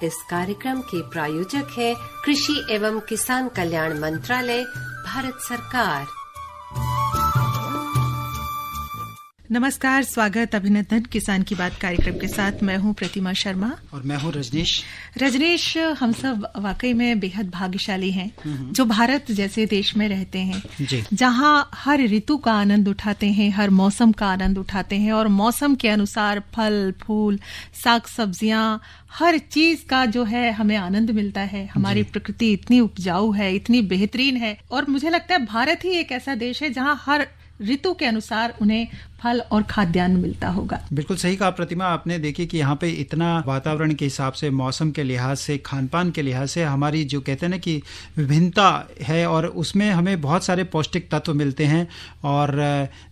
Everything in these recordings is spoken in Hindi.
इस कार्यक्रम के प्रायोजक है कृषि एवं किसान कल्याण मंत्रालय, भारत सरकार। नमस्कार, स्वागत, अभिनंदन किसान की बात कार्यक्रम के साथ मैं हूं प्रतिमा शर्मा और मैं हूं रजनीश। रजनीश, हम सब वाकई में बेहद भाग्यशाली हैं जो भारत जैसे देश में रहते हैं, जहां हर ऋतु का आनंद उठाते हैं, हर मौसम का आनंद उठाते हैं और मौसम के अनुसार फल फूल, साग सब्जियां, हर चीज का जो है हमें आनंद मिलता है। हमारी प्रकृति इतनी उपजाऊ है, इतनी बेहतरीन है और मुझे लगता है भारत ही एक ऐसा देश है जहां हर ऋतु के अनुसार उन्हें फल और खाद्यान्न मिलता होगा। बिल्कुल सही कहा प्रतिमा आपने। देखिए कि यहाँ पे इतना वातावरण के हिसाब से, मौसम के लिहाज से, खान पान के लिहाज से हमारी जो कहते हैं ना कि विभिन्नता है और उसमें हमें बहुत सारे पौष्टिक तत्व मिलते हैं। और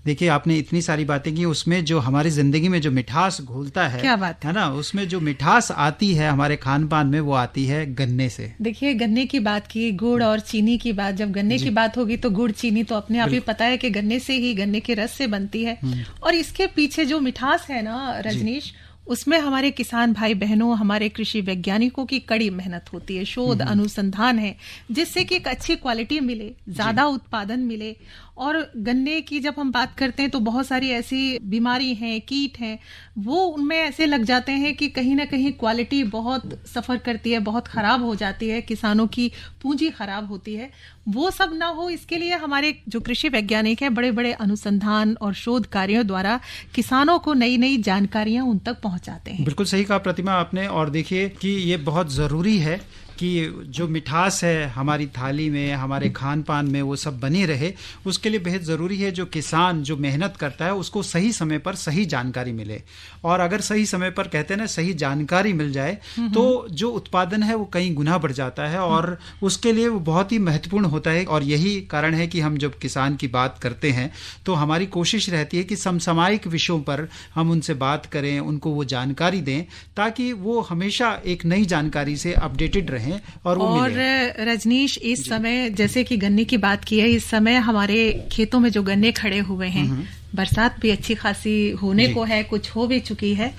देखिए आपने इतनी सारी बातें की, उसमें जो हमारी जिंदगी में जो मिठास घुलता है, क्या बात है ना, उसमें जो मिठास आती है हमारे खान पान में, वो आती है गन्ने से। देखिए गन्ने की बात की, गुड़ और चीनी की बात, जब गन्ने की बात होगी तो गुड़ चीनी तो अपने आप ही पता है कि गन्ने से ही, गन्ने के रस से बनती है। और इसके पीछे जो मिठास है ना रजनीश, उसमें हमारे किसान भाई बहनों, हमारे कृषि वैज्ञानिकों की कड़ी मेहनत होती है, शोध अनुसंधान है, जिससे कि एक अच्छी क्वालिटी मिले, ज्यादा उत्पादन मिले। और गन्ने की जब हम बात करते हैं तो बहुत सारी ऐसी बीमारी हैं, कीट हैं, वो उनमें ऐसे लग जाते हैं कि कहीं ना कहीं क्वालिटी बहुत सफर करती है, बहुत खराब हो जाती है, किसानों की पूंजी खराब होती है। वो सब ना हो, इसके लिए हमारे जो कृषि वैज्ञानिक हैं बड़े बड़े अनुसंधान और शोध कार्यों द्वारा किसानों को नई नई जानकारियां उन तक पहुंचाते हैं। बिल्कुल सही कहा प्रतिमा आपने। और देखिए कि ये बहुत जरूरी है कि जो मिठास है हमारी थाली में, हमारे खान पान में, वो सब बनी रहे। उसके लिए बेहद ज़रूरी है जो किसान जो मेहनत करता है उसको सही समय पर सही जानकारी मिले। और अगर सही समय पर कहते हैं ना सही जानकारी मिल जाए तो जो उत्पादन है वो कई गुना बढ़ जाता है और उसके लिए वो बहुत ही महत्वपूर्ण होता है। और यही कारण है कि हम जब किसान की बात करते हैं तो हमारी कोशिश रहती है कि समसामयिक विषयों पर हम उनसे बात करें, उनको वो जानकारी दें ताकि वो हमेशा एक नई जानकारी से अपडेटेड रहें। और रजनीश, इस समय जैसे कि गन्ने की बात की है, इस समय हमारे खेतों में जो गन्ने खड़े हुए हैं, बरसात भी अच्छी खासी होने को है, कुछ हो भी चुकी है।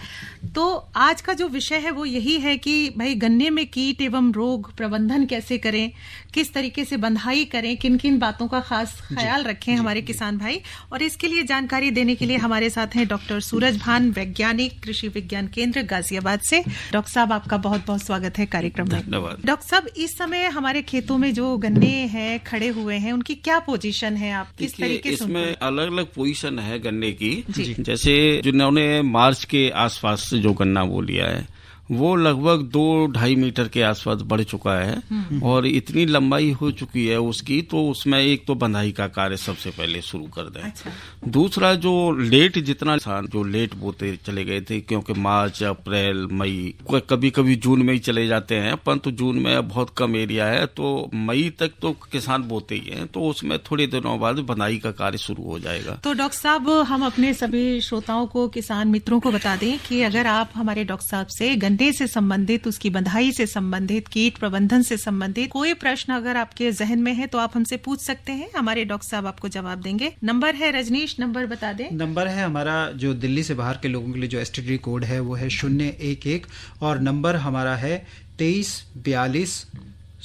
तो आज का जो विषय है वो यही है कि भाई गन्ने में कीट एवं रोग प्रबंधन कैसे करें, किस तरीके से बंधाई करें, किन किन बातों का खास ख्याल रखें हमारे किसान भाई। और इसके लिए जानकारी देने के लिए हमारे साथ हैं डॉक्टर सूरज भान, वैज्ञानिक, कृषि विज्ञान केंद्र गाजियाबाद से। डॉक्टर साहब, आपका बहुत बहुत स्वागत है कार्यक्रम में। धन्यवाद। डॉक्टर साहब, इस समय हमारे खेतों में जो गन्ने हैं खड़े हुए हैं, उनकी क्या पोजीशन है, आप किस तरीके से? इसमें अलग अलग पोजीशन है गन्ने की। जैसे जिन्होंने मार्च के आसपास से जो गन्ना वो लिया है वो लगभग 2-2.5 मीटर के आसपास बढ़ चुका है और इतनी लंबाई हो चुकी है उसकी, तो उसमें एक तो बंधाई का कार्य सबसे पहले शुरू कर दें। अच्छा। दूसरा, जो लेट जितना जो लेट बोते चले गए थे, क्योंकि मार्च, अप्रैल, मई, कभी कभी जून में ही चले जाते हैं, परंतु जून में बहुत कम एरिया है तो मई तक तो किसान बोते ही हैं, तो उसमें थोड़े दिनों बाद बंधाई का कार्य शुरू हो जाएगा। तो डॉक्टर साहब, हम अपने सभी श्रोताओं को, किसान मित्रों को बता दें कि अगर आप हमारे डॉक्टर साहब से गन्ने से संबंधित, उसकी बंधाई से संबंधित, कीट प्रबंधन से संबंधित कोई प्रश्न अगर आपके जहन में है तो आप हमसे पूछ सकते हैं। हमारे डॉक्टर साहब आपको जवाब देंगे। नंबर है रजनीश, नंबर बता दें। नंबर है हमारा जो दिल्ली से बाहर के लोगों के लिए जो STD कोड है वो है 011 और नंबर हमारा है 2342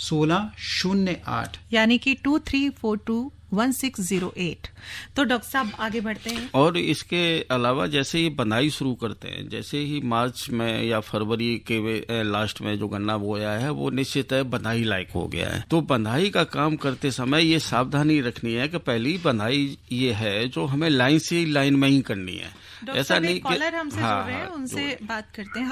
1608, यानी कि 23421608। तो डॉक्टर साहब आगे बढ़ते हैं। और इसके अलावा जैसे ही बंधाई शुरू करते हैं, जैसे ही मार्च में या फरवरी के लास्ट में जो गन्ना बोया है वो निश्चित है बंधाई लायक हो गया है। तो बंधाई का काम करते समय ये सावधानी रखनी है कि पहली बंधाई ये है जो हमें लाइन से लाइन में ही करनी है। ऐसा नहीं, कॉलर हमसे जुड़ रहे हैं, उनसे बात करते हैं।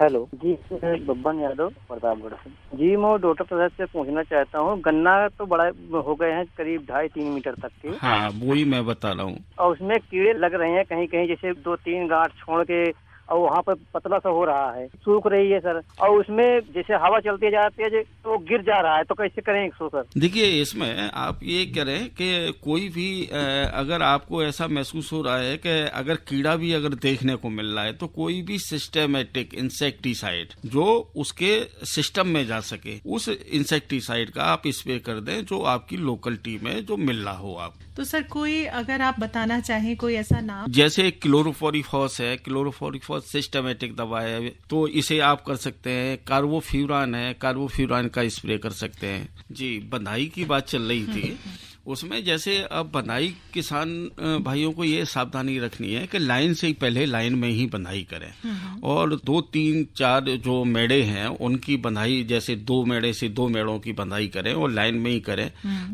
हेलो जी, बब्बन यादव प्रतापगढ़ से। जी, मैं डॉक्टर साहब से पूछना चाहता हूँ, गन्ना तो बड़ा हो गए हैं, करीब 2.5-3 मीटर तक के। हाँ, वही मैं बता रहा हूँ। और उसमें कीड़े लग रहे हैं कहीं कहीं, जैसे 2-3 गांठ छोड़ के, और वहाँ पर पतला सा हो रहा है, सूख रही है सर। और उसमें जैसे हवा चलती जाती है तो गिर जा रहा है, तो कैसे करें इसको सर? देखिए, इसमें आप ये करें कि कोई भी अगर आपको ऐसा महसूस हो रहा है कि अगर कीड़ा भी अगर देखने को मिल रहा है तो कोई भी सिस्टेमेटिक इंसेक्टिसाइड जो उसके सिस्टम में जा सके, उस इंसेक्टिसाइड का आप स्प्रे कर दें जो आपकी लोकलिटी में जो मिल रहा हो। आप तो सर कोई अगर आप बताना चाहें कोई ऐसा नाम, जैसे क्लोरोफोरिफॉस है, क्लोरोफोरिफॉस बहुत सिस्टमेटिक दवा है, तो इसे आप कर सकते हैं। कार्बोफ्यूरान है, कार्बोफ्यूरान का स्प्रे कर सकते हैं। जी, बंधाई की बात चल रही थी, उसमें जैसे अब बंधाई किसान भाइयों को ये सावधानी रखनी है कि लाइन से ही पहले लाइन में ही बंधाई करें, और 2, 3, 4 जो मेढ़े हैं उनकी बंधाई, जैसे 2 मेढ़े से 2 मेढ़ों की बंधाई करें और लाइन में ही करें।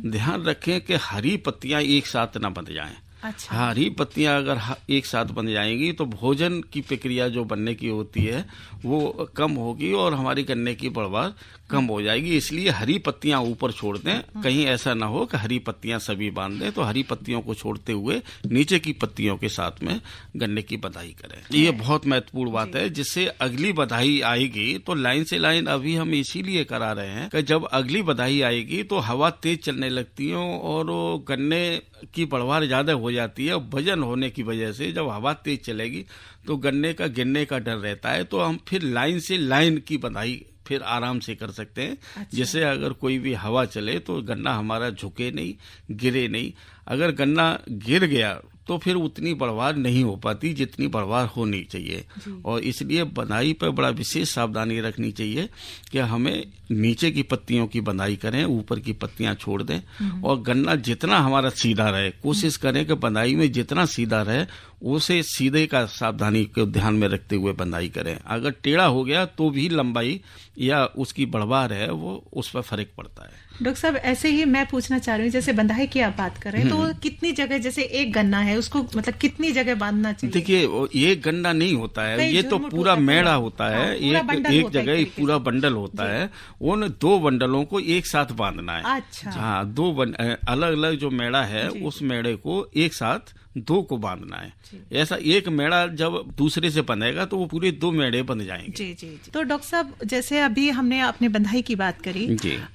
ध्यान रखें कि हरी पत्तियां एक साथ ना बंध जाएं। अच्छा। हरी पत्तियां अगर एक साथ बन जाएंगी तो भोजन की प्रक्रिया जो बनने की होती है वो कम होगी और हमारी गन्ने की पैदावार कम हो जाएगी। इसलिए हरी पत्तियां ऊपर छोड़ दें, कहीं ऐसा ना हो कि हरी पत्तियां सभी बांध दें। तो हरी पत्तियों को छोड़ते हुए नीचे की पत्तियों के साथ में गन्ने की बधाई करें। ये बहुत महत्वपूर्ण बात है, जिससे अगली बधाई आएगी तो लाइन से लाइन अभी हम इसीलिए करा रहे हैं कि जब अगली बधाई आएगी तो हवा तेज चलने लगती है और गन्ने की पैदावार ज्यादा हो जाती है। वजन होने की वजह से जब हवा तेज चलेगी तो गन्ने का गिरने का डर रहता है, तो हम फिर लाइन से लाइन की बधाई फिर आराम से कर सकते हैं। अच्छा। जैसे अगर कोई भी हवा चले तो गन्ना हमारा झुके नहीं, गिरे नहीं। अगर गन्ना गिर गया तो फिर उतनी बढ़वार नहीं हो पाती जितनी बढ़वार होनी चाहिए, और इसलिए बंधाई पर बड़ा विशेष सावधानी रखनी चाहिए कि हमें नीचे की पत्तियों की बंधाई करें, ऊपर की पत्तियां छोड़ दें, और गन्ना जितना हमारा सीधा रहे, कोशिश करें कि बंधाई में जितना सीधा रहे उसे सीधे का सावधानी को ध्यान में रखते हुए बंधाई करें। अगर टेढ़ा हो गया तो भी लंबाई या उसकी बढ़वार है वो उस पर फर्क पड़ता है। डॉक्टर साहब, ऐसे ही मैं पूछना चाह रही हूँ, जैसे बंधाई की आप बात कर रहे हैं तो कितनी जगह, जैसे एक गन्ना है उसको मतलब कितनी जगह बांधना चाहिए? देखिए, ये गन्ना नहीं होता है, ये तो पूरा मेढ़ा होता है। एक जगह पूरा बंडल होता है, उन 2 बंडलों को एक साथ बांधना है। अच्छा। हाँ, 2 अलग अलग जो मेढ़ा है उस मेढ़े को एक साथ 2 को बांधना है। ऐसा एक मेढ़ा जब दूसरे से बंधेगा तो वो पूरे 2 मेढ़े बंध जाएंगे। जी जी जी। तो डॉक्टर साहब, जैसे अभी हमने अपने बंधाई की बात करी,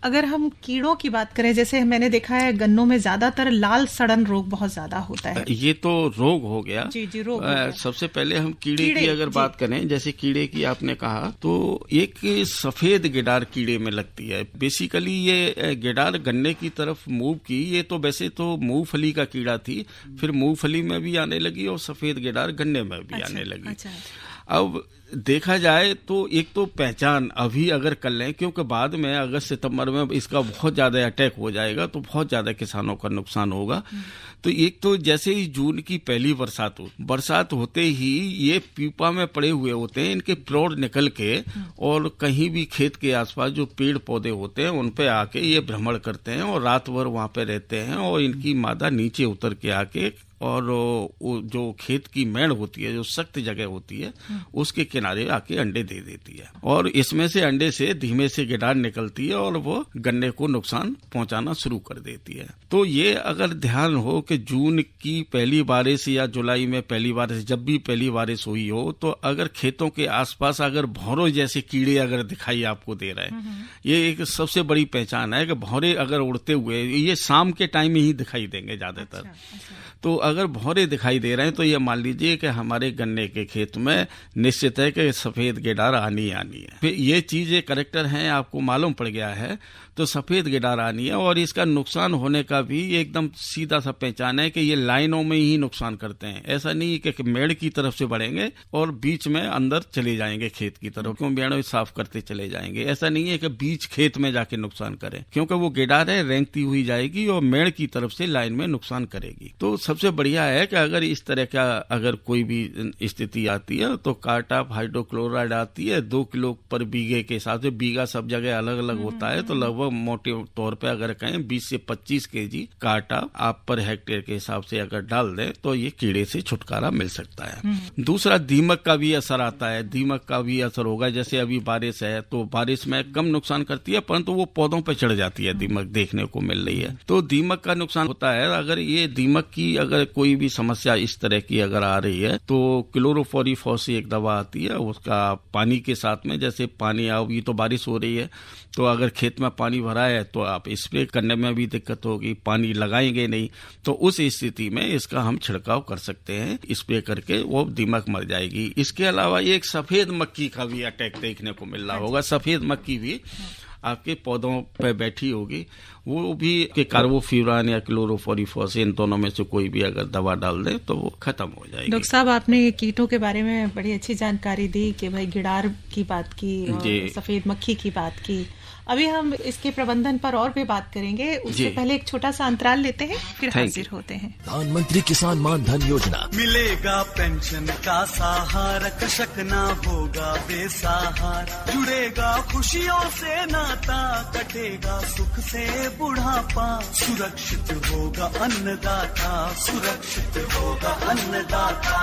अगर हम कीड़ों की बात करें, जैसे मैंने देखा है गन्नों में ज्यादातर लाल सड़न रोग बहुत ज्यादा होता है। ये तो रोग हो गया। जी जी, रोग हो गया। सबसे पहले हम कीड़े की अगर बात करें, जैसे कीड़े की आपने कहा, तो एक सफेद गिडार कीड़े में लगती है। बेसिकली ये गिडार गन्ने की तरफ मूव की, ये तो वैसे तो मूंगफली का कीड़ा थी, फिर मूंगफली में भी आने लगी और सफेद गिडार गन्ने में भी आने लगी। अच्छा। अब देखा जाए तो एक तो पहचान अभी अगर कर लें, क्योंकि बाद में अगस्त सितंबर में इसका बहुत ज्यादा अटैक हो जाएगा तो बहुत ज्यादा किसानों का नुकसान होगा। तो एक तो जैसे ही जून की पहली बरसात होते ही ये पीपा में पड़े हुए होते हैं, इनके प्रोड़ निकल के और कहीं भी खेत के आसपास जो पेड़ पौधे होते हैं उन पे आके ये भ्रमण करते हैं और रात भर वहां पे रहते हैं, और इनकी मादा नीचे उतर के आके और जो खेत की मेड़ होती है, जो सख्त जगह होती है, उसके किनारे आके अंडे दे देती है, और इसमें से अंडे से धीमे से गिडार निकलती है और वो गन्ने को नुकसान पहुंचाना शुरू कर देती है। तो ये अगर ध्यान हो कि जून की पहली बारिश या जुलाई में पहली बारिश, जब भी पहली बारिश हुई हो, तो अगर खेतों के आसपास अगर भौरों जैसे कीड़े अगर दिखाई आपको दे रहे हैं, ये एक सबसे बड़ी पहचान है कि भौरे अगर उड़ते हुए, ये शाम के टाइम में ही दिखाई देंगे ज्यादातर। तो अगर भौरे दिखाई दे रहे हैं तो ये मान लीजिए कि हमारे गन्ने के खेत में निश्चित है कि सफेद गिडार आनी है। फिर ये चीजें करेक्टर हैं, आपको मालूम पड़ गया है, तो सफेद गिडार आनी है, और इसका नुकसान होने का भी एकदम सीधा सा पहचान है कि ये लाइनों में ही नुकसान करते हैं। ऐसा नहीं है कि मेड़ की तरफ से बढ़ेंगे और बीच में अंदर चले जाएंगे खेत की तरफ, क्यों मेड़ साफ करते चले जाएंगे। ऐसा नहीं है कि बीच खेत में जाके नुकसान करें, क्योंकि वो गिडार है, रेंगती हुई जाएगी और मेड़ की तरफ से लाइन में नुकसान करेगी। तो सबसे बढ़िया है कि अगर इस तरह का अगर कोई भी स्थिति आती है तो कार्टाप हाइड्रोक्लोराइड आती है 2 किलो पर बीघे के हिसाब से, बीघा सब जगह अलग अलग होता है, तो लगभग मोटे तौर पे अगर कहें 20 से 25 केजी कार्टाप आप पर हेक्टेयर के हिसाब से अगर डाल दें तो ये कीड़े से छुटकारा मिल सकता है। दूसरा, दीमक का भी असर आता है, दीमक का भी असर होगा। जैसे अभी बारिश है तो बारिश में कम नुकसान करती है, परंतु वो पौधों पर चढ़ जाती है, दीमक देखने को मिल रही है, तो दीमक का नुकसान होता है। अगर ये दीमक की अगर कोई भी समस्या इस तरह की अगर आ रही है तो क्लोरोफोरीफॉस एक दवा आती है, उसका पानी के साथ में, जैसे पानी अभी तो बारिश हो रही है तो अगर खेत में पानी भरा है तो आप स्प्रे करने में भी दिक्कत होगी, पानी लगाएंगे नहीं, तो उस स्थिति में इसका हम छिड़काव कर सकते हैं, स्प्रे करके वो दीमक मर जाएगी। इसके अलावा एक सफेद मक्खी का भी अटैक देखने को मिल रहा होगा। सफेद मक्खी भी आपके पौधों पर बैठी होगी, वो भी कि कार्बोफ्यूरान या क्लोरोफोरिफॉस, इन दोनों में से कोई भी अगर दवा डाल दें तो वो खत्म हो जाएगी। डॉक्टर साहब, आपने कीटों के बारे में बड़ी अच्छी जानकारी दी कि भाई गिडार की बात की और सफेद मक्खी की बात की। अभी हम इसके प्रबंधन पर और भी बात करेंगे, उससे पहले एक छोटा सा अंतराल लेते हैं, फिर हाजिर होते हैं। प्रधानमंत्री किसान मान धन योजना, मिलेगा पेंशन का सहारा, कृषक ना होगा बेसहारा, जुड़ेगा खुशियों से नाता, कटेगा सुख से बुढ़ापा, सुरक्षित होगा अन्नदाता, सुरक्षित होगा अन्नदाता।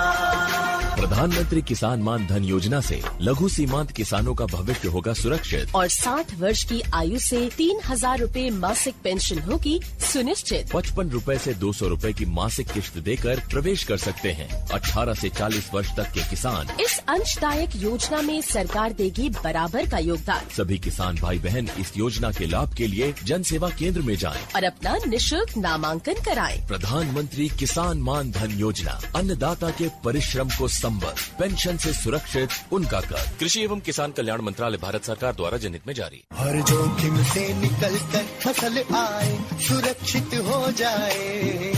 प्रधानमंत्री किसान मान धन योजना से लघु सीमांत किसानों का भविष्य होगा सुरक्षित और 60 वर्ष की आयु से 3,000 रूपए मासिक पेंशन होगी सुनिश्चित। 55 रूपए से 200 रूपए की मासिक किश्त देकर प्रवेश कर सकते हैं 18 से 40 वर्ष तक के किसान। इस अंशदायक योजना में सरकार देगी बराबर का योगदान। सभी किसान भाई बहन इस योजना के लाभ के लिए जन सेवा केंद्र में जाएं और अपना निःशुल्क नामांकन कराएं। प्रधानमंत्री किसान मान धन योजना, अन्नदाता के परिश्रम को संबल, पेंशन से सुरक्षित उनका कर। कृषि एवं किसान कल्याण मंत्रालय, भारत सरकार द्वारा जनहित में जारी। हर जोखिम से निकल कर फसल आए, सुरक्षित हो जाए,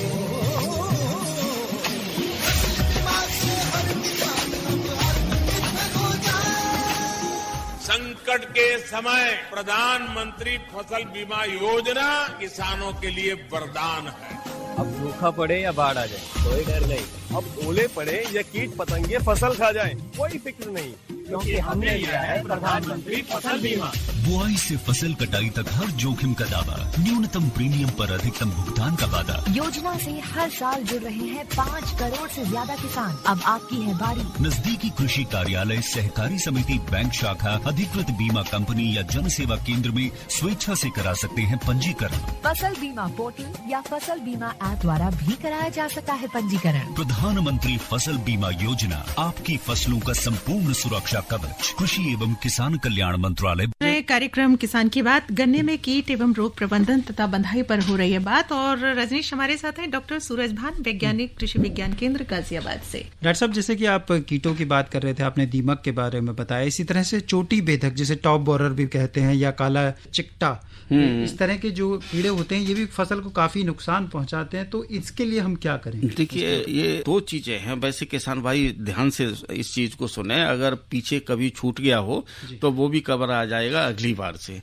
संकट के समय प्रधानमंत्री फसल बीमा योजना किसानों के लिए वरदान है। अब सूखा पड़े या बाढ़ आ जाए कोई डर नहीं, अब ओले पड़े या कीट पतंगे फसल खा जाए कोई फिक्र नहीं, क्योंकि हमने लिया है प्रधानमंत्री फसल बीमा। बुआई से फसल कटाई तक हर जोखिम का दावा, न्यूनतम प्रीमियम पर अधिकतम भुगतान का वादा। योजना से हर साल जुड़ रहे हैं 5 करोड़ से ज्यादा किसान। अब आपकी है बारी। नजदीकी कृषि कार्यालय, सहकारी समिति, बैंक शाखा, अधिकृत बीमा कंपनी या जन सेवा केंद्र में स्वेच्छा से करा सकते हैं पंजीकरण। फसल बीमा पोर्टल या फसल बीमा ऐप द्वारा भी कराया जा सकता है पंजीकरण। प्रधानमंत्री फसल बीमा योजना, आपकी फसलों का संपूर्ण सुरक्षा कवच। कृषि एवं किसान कल्याण मंत्रालय। कार्यक्रम किसान की बात, गन्ने में कीट एवं रोग प्रबंधन तथा बंधाई पर हो रही है बात, और रजनीश हमारे साथ हैं, डॉक्टर सूरज भान, वैज्ञानिक, कृषि विज्ञान केंद्र गाजियाबाद से। डॉक्टर साहब, जैसे कि आप कीटों की बात कर रहे थे, आपने दीमक के बारे में बताया, इसी तरह से चोटी बेधक जिसे टॉप बोरर भी कहते हैं या काला चिकटा, इस तरह के जो कीड़े होते हैं ये भी फसल को काफी नुकसान पहुंचाते हैं, तो इसके लिए हम क्या करें? देखिए, ये 2 चीजें हैं। वैसे किसान भाई ध्यान से इस चीज को सुने, अगर पीछे कभी छूट गया हो तो वो भी कवर आ जाएगा अगली बार से,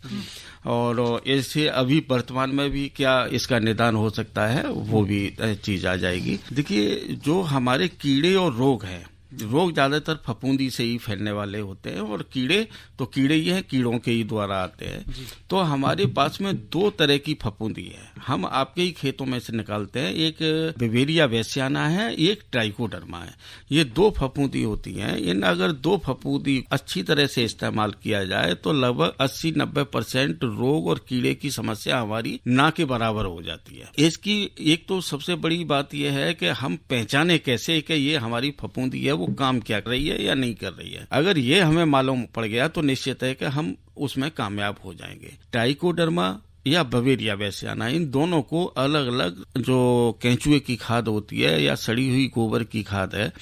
और इससे अभी वर्तमान में भी क्या इसका निदान हो सकता है वो भी चीज आ जाएगी। देखिए, जो हमारे कीड़े और रोग हैं, रोग ज्यादातर फफूंदी से ही फैलने वाले होते हैं, और कीड़े तो कीड़े ही हैं, कीड़ों के ही द्वारा आते हैं। तो हमारे पास में 2 तरह की फफूंदी है, हम आपके ही खेतों में से निकालते हैं। एक बेवेरिया वैसियाना है, एक ट्राइकोडर्मा है। ये 2 फफूंदी होती हैं। इन अगर 2 फफूंदी अच्छी तरह से इस्तेमाल किया जाए तो लगभग 80-90% रोग और कीड़े की समस्या हमारी ना के बराबर हो जाती है। इसकी एक तो सबसे बड़ी बात यह है कि हम पहचाने कैसे कि ये हमारी फफूंदी है, वो काम क्या कर रही है या नहीं कर रही है। अगर ये हमें मालूम पड़ गया तो निश्चित है कि हम उसमें कामयाब हो जाएंगे। ट्राइकोडर्मा या बवेरिया वैसियाना, इन दोनों को अलग अलग जो केंचुए की खाद होती है या सड़ी हुई गोबर की खाद है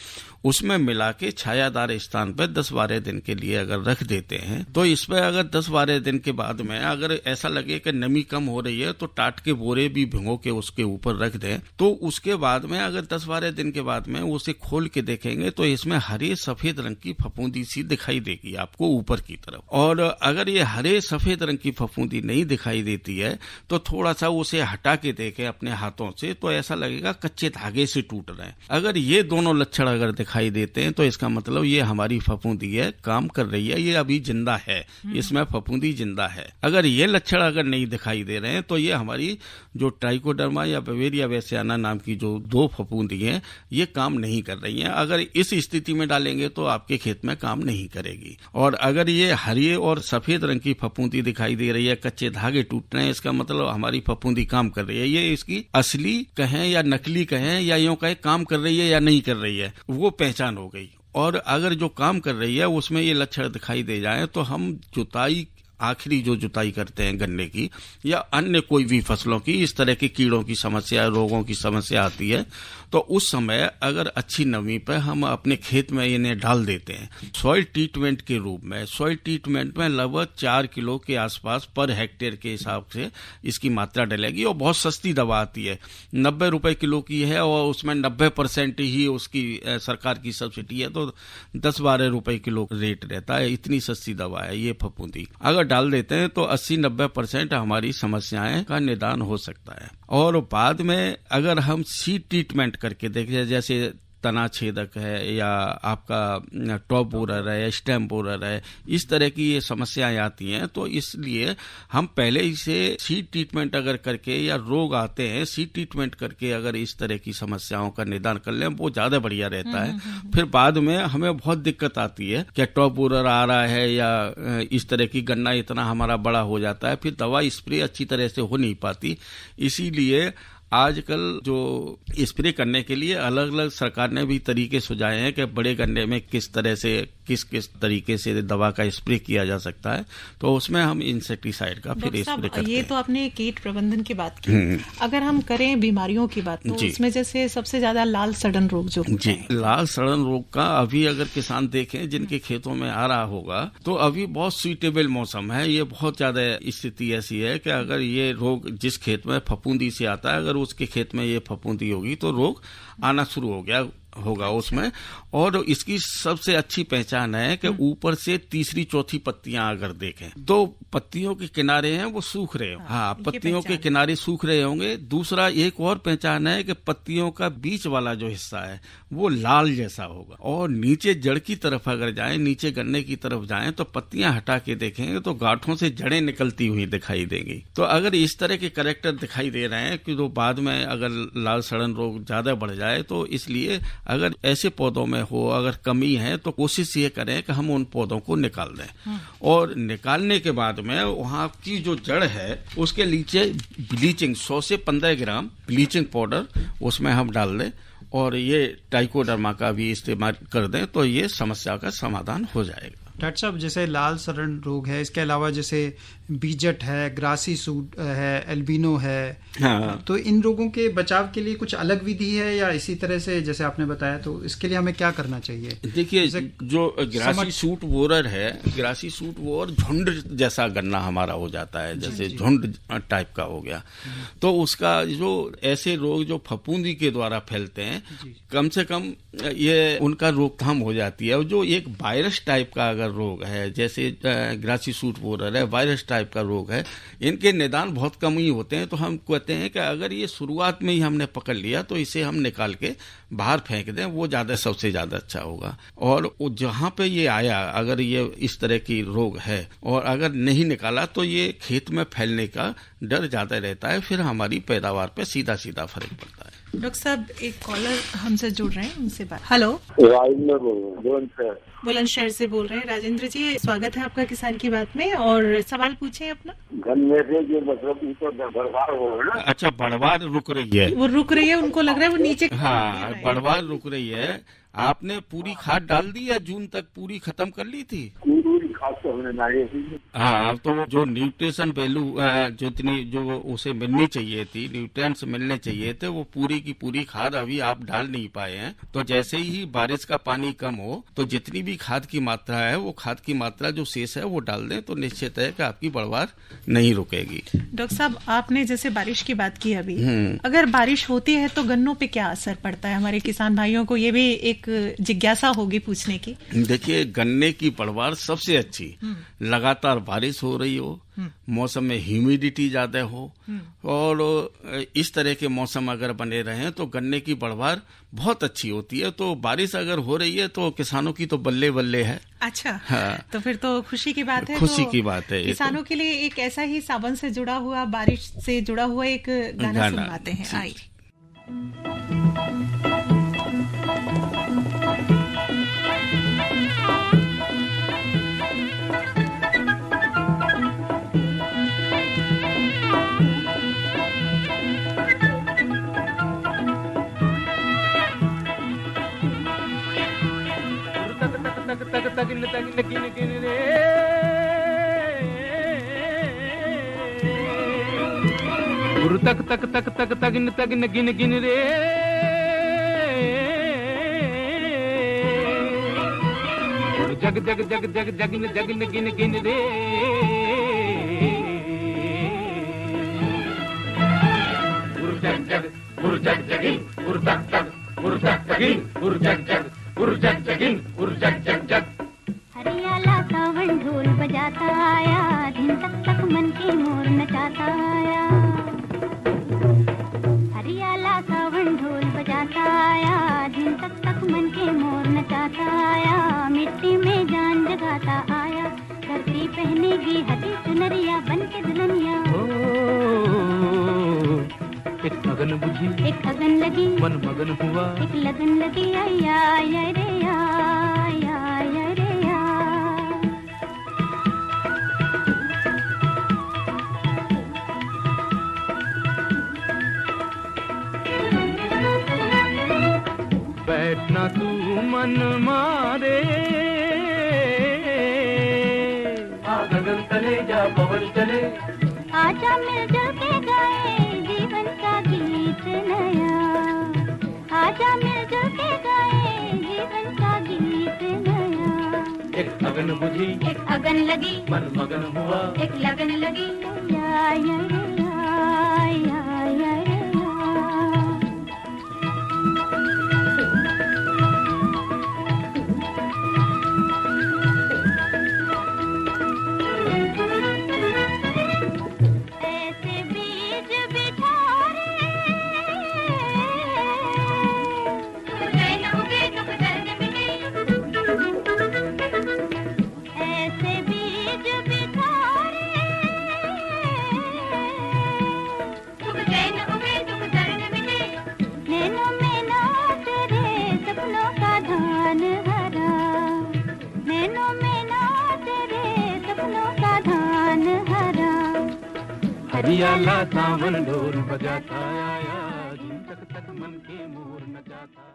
उसमें मिला के छायादार स्थान पर 10-12 दिन के लिए अगर रख देते हैं, तो इस पर अगर 10-12 दिन के बाद में अगर ऐसा लगे कि नमी कम हो रही है तो टाट के बोरे भी भिगो के उसके ऊपर रख दें। तो उसके बाद में अगर 10-12 दिन के बाद में उसे खोल के देखेंगे तो इसमें हरे सफेद रंग की फफूंदी सी दिखाई देगी आपको ऊपर की तरफ। और अगर ये हरे सफेद रंग की फफूंदी नहीं दिखाई देती है तो थोड़ा सा उसे हटा के देखें अपने हाथों से, तो ऐसा लगेगा कच्चे धागे से टूट रहे हैं। अगर ये दोनों लक्षण अगर दिखाई देते हैं तो इसका मतलब ये हमारी फफूंदी है, काम कर रही है, ये अभी जिंदा है, इसमें फफूंदी जिंदा है। अगर ये लक्षण अगर नहीं दिखाई दे रहे हैं तो ये हमारी जो ट्राइकोडर्मा या बवेरिया वैसियाना नाम की जो 2 फफूंदी हैं ये काम नहीं कर रही हैं। अगर इस स्थिति में डालेंगे तो आपके खेत में काम नहीं करेगी। और अगर ये हरे और सफेद रंग की फफूंदी दिखाई दे रही है, कच्चे धागे टूट रहे हैं, इसका मतलब हमारी फफूंदी काम कर रही है। ये इसकी असली कहें या नकली कहें या यूं कहें काम कर रही है या नहीं कर रही है, वो पहचान हो गई। और अगर जो काम कर रही है उसमें ये लक्षण दिखाई दे जाए तो हम जुताई आखिरी जो जुताई करते हैं गन्ने की या अन्य कोई भी फसलों की, इस तरह के कीड़ों की समस्या, रोगों की समस्या आती है, तो उस समय अगर अच्छी नमी पर हम अपने खेत में इन्हें डाल देते हैं सॉइल ट्रीटमेंट के रूप में। सॉइल ट्रीटमेंट में लगभग 4 किलो के आसपास पर हेक्टेयर के हिसाब से इसकी मात्रा डलेगी और बहुत सस्ती दवा आती है, 90 रुपए किलो की है और उसमें 90% ही उसकी सरकार की सब्सिडी है, तो 10-12 रुपए किलो रेट रहता है। इतनी सस्ती दवा है ये फफूंदी। अगर डाल देते हैं तो 80-90% हमारी समस्याएं का निदान हो सकता है। और बाद में अगर हम सीड ट्रीटमेंट करके देखें, जैसे तना छेदक है या आपका टॉप बोरर है या स्टेम बोरर है, इस तरह की ये समस्याएं आती हैं, तो इसलिए हम पहले ही से सीड ट्रीटमेंट अगर करके या रोग आते हैं सीड ट्रीटमेंट करके अगर इस तरह की समस्याओं का निदान कर लें वो ज्यादा बढ़िया रहता है। फिर बाद में हमें बहुत दिक्कत आती है कि टॉप बोरर आ रहा है या इस तरह की गन्ना इतना हमारा बड़ा हो जाता है, फिर दवा स्प्रे अच्छी तरह से हो नहीं पाती। इसीलिए आजकल जो स्प्रे करने के लिए अलग अलग सरकार ने भी तरीके सुझाए हैं कि बड़े गन्ने में किस तरह से किस तरीके से दवा का स्प्रे किया जा सकता है, तो उसमें हम इंसेक्टिसाइड का फिर स्प्रे करते हैं। ये तो आपने कीट प्रबंधन की बात की, अगर हम करें बीमारियों की बात तो उसमें जैसे सबसे ज्यादा लाल सड़न रोग जो जी, लाल सड़न रोग का अभी अगर किसान देखें जिनके खेतों में आ रहा होगा तो अभी बहुत सुइटेबल मौसम है। ये बहुत ज्यादा स्थिति ऐसी है कि अगर ये रोग जिस खेत में फफूंदी से आता है, अगर उसके खेत में ये फफूंदी होगी तो रोग आना शुरू होगा उसमें। और इसकी सबसे अच्छी पहचान है कि ऊपर से तीसरी चौथी पत्तियां अगर देखें तो पत्तियों के किनारे हैं वो सूख रहे होंगे। हाँ, पत्तियों के किनारे सूख रहे होंगे। दूसरा एक और पहचान है कि पत्तियों का बीच वाला जो हिस्सा है वो लाल जैसा होगा। और नीचे जड़ की तरफ अगर जाएं, नीचे गन्ने की तरफ जाएं तो पत्तियां हटा के देखेंगे तो गांठों से जड़ें निकलती हुई दिखाई देंगी। तो अगर इस तरह के कैरेक्टर दिखाई दे रहे हैं कि जो बाद में अगर लाल सड़न रोग ज्यादा बढ़ जाए, तो इसलिए अगर ऐसे पौधों में हो अगर कमी है तो कोशिश ये करें कि हम उन पौधों को निकाल दें। और निकालने के बाद में वहां की जो जड़ है उसके नीचे ब्लीचिंग 100 से 15 ग्राम ब्लीचिंग पाउडर उसमें हम डाल दें और ये ट्राइकोडर्मा का भी इस्तेमाल कर दें तो ये समस्या का समाधान हो जाएगा। डॉक्टर साहब, जैसे लाल सड़न रोग है, इसके अलावा जैसे बीजट है, ग्रासी सूट है, एल्बिनो है, हाँ, तो इन रोगों के बचाव के लिए कुछ अलग विधि है या इसी तरह से जैसे आपने बताया, तो इसके लिए हमें क्या करना चाहिए? देखिए, जो ग्रासी सूट बोरर है, ग्रासी सूट बोरर झुंड जैसा गन्ना हमारा हो जाता है, जैसे झुंड टाइप का हो गया, तो उसका जो ऐसे रोग जो फफूंदी के द्वारा फैलते हैं कम से कम ये उनका रोकथाम हो जाती है। और जो एक वायरस टाइप का अगर रोग है जैसे ग्रासी सूट बोरर है, वायरस टाइप का रोग है, इनके निदान बहुत कम ही होते हैं। तो हम कहते हैं कि अगर ये शुरुआत में ही हमने पकड़ लिया तो इसे हम निकाल के बाहर फेंक दें, वो सबसे ज्यादा अच्छा होगा। और जहां पे ये आया, अगर ये इस तरह की रोग है और अगर नहीं निकाला तो ये खेत में फैलने का डर ज्यादा रहता है, फिर हमारी पैदावार पे सीधा सीधा फर्क पड़ता है। डॉक्टर साहब, एक कॉलर हमसे जुड़ रहे हैं, उनसे बात। हेलो, राजेंद्र बोल रहे हैं, बुलंदशहर से बोल रहे हैं। राजेंद्र जी, स्वागत है आपका किसान की बात में, और सवाल पूछें अपना। गन्ने से जो मतलब बढ़वार हो रहा है, अच्छा, बढ़वार रुक रही है, वो रुक रही है, उनको लग रहा है वो नीचे, हाँ, बढ़वार रुक रही है। आपने पूरी खाद डाल दी या जून तक पूरी खत्म कर ली थी? पूरी खाद तो हमने डाली थी। हाँ, तो जो न्यूट्रिशन वैल्यू जितनी जो उसे मिलनी चाहिए थी, न्यूट्रिएंट्स मिलने चाहिए थे, वो पूरी की पूरी खाद अभी आप डाल नहीं पाए हैं। तो जैसे ही बारिश का पानी कम हो तो जितनी भी खाद की मात्रा है वो खाद की मात्रा जो शेष है वो डाल दें, तो निश्चित है कि आपकी बढ़वार नहीं रुकेगी। डॉक्टर साहब, आपने जैसे बारिश की बात की अभी, अगर बारिश होती है तो गन्नों पे क्या असर पड़ता है? हमारे किसान भाइयों को ये भी एक जिज्ञासा होगी पूछने की। देखिए, गन्ने की पैदावार सबसे अच्छी लगातार बारिश हो रही हो, मौसम में ह्यूमिडिटी ज्यादा हो, और इस तरह के मौसम अगर बने रहे तो गन्ने की पैदावार बहुत अच्छी होती है। तो बारिश अगर हो रही है तो किसानों की तो बल्ले बल्ले है। अच्छा, हाँ, तो फिर तो खुशी की बात है। खुशी की बात है। किसानों के लिए एक ऐसा ही सावन से जुड़ा हुआ, बारिश से जुड़ा हुआ एक गाना सुनवाते हैं। आई तगिन तगिन गिन गिन रे तक तक तक तक तगिन तगिन गिन गिन रे जग जग जग जग जगिन जगिन गिन गिन रे जग जग जग जगिन तक तक जगिन जग जग जगिन जग जग जग। हरियाला सावन ढोल बजाता आया, दिन तक तक मन के मोर नचाता आया। हरियाला सावन ढोल बजाता आया, दिन तक तक मन के मोर नचाता आया। मिट्टी में जान जगाता आया, धरती पहनेगी हरी चुनरिया बन के दुल्हनिया। एक अगन बुझी एक अगन लगी, मन मगन हुआ, एक लगन लगी आया आया रे आया आया रे आ। बैठना तू मन मारे, गगन तले जा पवन चले, आजा मिलजुल के गाए जीवन का गीत नया। आजा मिलजुल के गाए जीवन का गीत नया। एक अगन बुझी एक अगन लगी, मन मगन हुआ, एक लगन लगी या या रे या या या रे हरियाला सावन ढोल बजाता आया, दिन तक तक मन के मोर नचाता आया।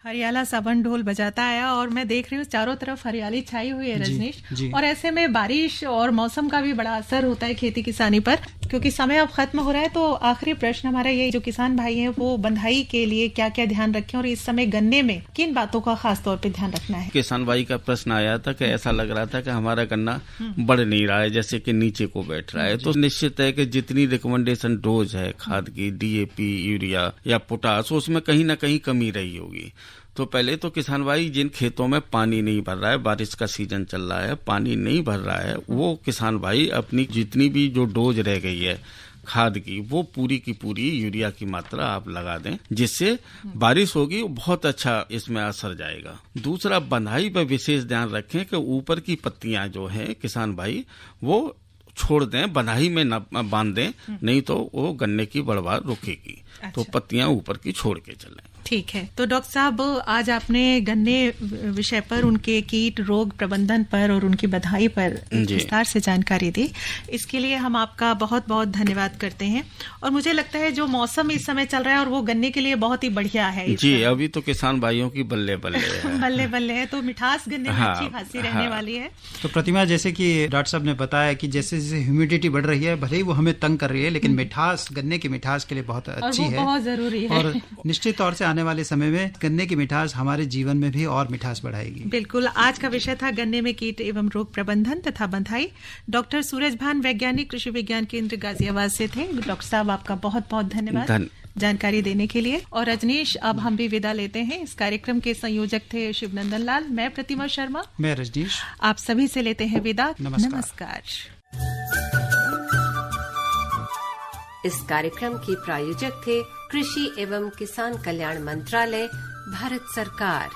हरियाला सावन ढोल बजाता आया और मैं देख रही हूँ चारों तरफ हरियाली छाई हुई है रजनीश जी। और ऐसे में बारिश और मौसम का भी बड़ा असर होता है खेती किसानी पर, क्योंकि समय अब खत्म हो रहा है। तो आखिरी प्रश्न हमारा ये, जो किसान भाई हैं वो बंधाई के लिए क्या क्या ध्यान रखें और इस समय गन्ने में किन बातों का खास तौर पे ध्यान रखना है? किसान भाई का प्रश्न आया था कि ऐसा लग रहा था कि हमारा गन्ना बढ़ नहीं रहा है, जैसे कि नीचे को बैठ रहा है। तो निश्चित है कि जितनी रिकमेंडेशन डोज है खाद की, DAP, यूरिया या पोटास, उसमें कहीं ना कहीं कमी रही होगी। तो पहले तो किसान भाई जिन खेतों में पानी नहीं भर रहा है, बारिश का सीजन चल रहा है, पानी नहीं भर रहा है, वो किसान भाई अपनी जितनी भी जो डोज रह गई है खाद की, वो पूरी की पूरी यूरिया की मात्रा आप लगा दें, जिससे बारिश होगी बहुत अच्छा इसमें असर जाएगा। दूसरा, बंधाई पर विशेष ध्यान रखें कि ऊपर की पत्तियां जो हैं किसान भाई वो छोड़ दें, बंधाई में न बांध दें, नहीं तो वो गन्ने की बढ़वार रुकेगी। तो पत्तियां ऊपर की छोड़ के चलें। ठीक है। तो डॉक्टर साहब, आज आपने गन्ने विषय पर, उनके कीट रोग प्रबंधन पर और उनकी बधाई पर विस्तार से जानकारी दी। इसके लिए हम आपका बहुत बहुत धन्यवाद करते हैं। और मुझे लगता है जो मौसम इस समय चल रहा है और वो गन्ने के लिए बहुत ही बढ़िया है जी। अभी तो किसान भाइयों की बल्ले बल्ले है। बल्ले बल्ले है। तो मिठास गन्ने में अच्छी खासी रहने वाली है। तो प्रतिमा, जैसे कि डॉक्टर साहब ने बताया कि जैसे जैसे ह्यूमिडिटी बढ़ रही है, भले ही वो हमें तंग कर रही है, लेकिन मिठास, गन्ने की मिठास के लिए बहुत अच्छी है, बहुत जरूरी है। और निश्चित तौर से आने वाले समय में गन्ने की मिठास हमारे जीवन में भी और मिठास बढ़ाएगी। बिल्कुल। आज का विषय था गन्ने में कीट एवं रोग प्रबंधन तथा बंधाई। डॉक्टर सूरज भान, वैज्ञानिक, कृषि विज्ञान केंद्र गाजियाबाद से थे। डॉक्टर साहब, आपका बहुत बहुत धन्यवाद जानकारी देने के लिए। और रजनीश, अब हम भी विदा लेते हैं। इस कार्यक्रम के संयोजक थे शिवनंदन लाल, मैं प्रतिमा शर्मा, मैं रजनीश, आप सभी से लेते हैं विदा। नमस्कार। इस कार्यक्रम के प्रायोजक थे कृषि एवं किसान कल्याण मंत्रालय, भारत सरकार।